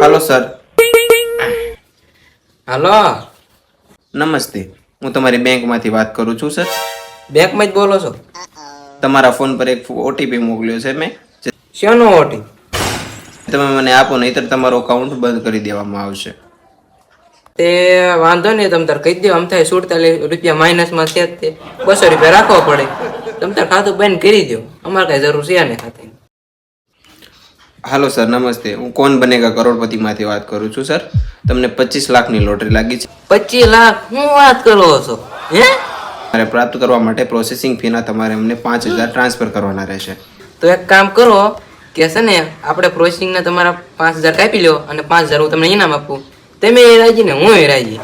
Hello sir. હાલો નમસ્તે. હું તમારી બેંકમાંથી વાત કરું છું સર. બેંકમાં જ બોલો છો? તમારા ફોન પર એક ઓટીપી મોકલ્યો છે મેં. શેનો ઓટી? તમે મને આપો નહીંતર તમારો અકાઉન્ટ બંધ કરી દેવામાં આવશે. તે વાંધો નહીં, તમ તાર કહી દો. આમ થાય 47 રૂપિયા માઇનસમાં છે તે 200 રૂપિયા રાખવા પડે. તમ તાર ખાતું બંધ કરી દો, અમારે કઈ જરૂર છે ને ખાતે. હાલો સર, નમસ્તે. હું કોણ બનેગા કરોડપતિમાંથી વાત કરું છું સર. તમને 25 લાખની લોટરી લાગી છે. 25 લાખ? હું વાત કરો છો? હે? તમારે પ્રાપ્ત કરવા માટે પ્રોસેસિંગ ફીના તમારે અમને 5000 ટ્રાન્સફર કરવાના રહેશે. તો એક કામ કરો કે છે ને, આપણે પ્રોસેસિંગના તમારા 5000 કાપી લો અને 5000 હું તમને ઇનામ આપું. તમે એ રાજી ને હું એ રાજી.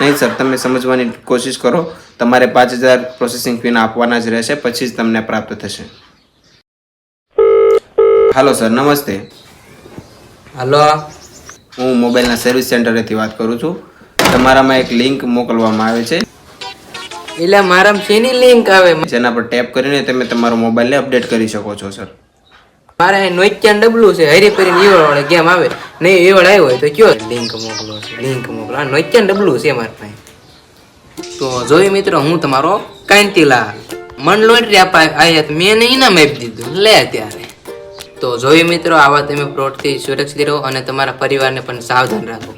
નહીં સર, તમે સમજવાની કોશિશ કરો. તમારે 5000 પ્રોસેસિંગ ફીના આપવાના જ રહેશે, પછી જ તમને પ્રાપ્ત થશે. હાલો સર, નમસ્તે. હાલો, હું મોબાઈલના સર્વિસ સેન્ટરેથી વાત કરું છું. તમારામાં એક લિંક મોકલવામાં આવે છે, એટલે મારામાં શેની લિંક આવે? જેના પર ટેપ કરીને તમે તમારો મોબાઈલને અપડેટ કરી શકો છો સર. મારે નોકિયા ડબલું છે, હરી પરીને ઈવળ વાળે ગેમ આવે નહીં. ઈવળ આવ્યો હોય તો કયો લિંક મોકલો છે, લિંક મોકલો. આ નોકિયા ડબલું છે મારા પાસે. તો જોયું મિત્રો, હું તમારો કાંતિલાલ. મન લોટરી આયા મેં ઇનામ આપી દીધું, લે ત્યારે. તો જોયું મિત્રો, આવા તમે ફ્રોડથી સુરક્ષિત રહો અને તમારા પરિવારને પણ સાવધાન રાખો.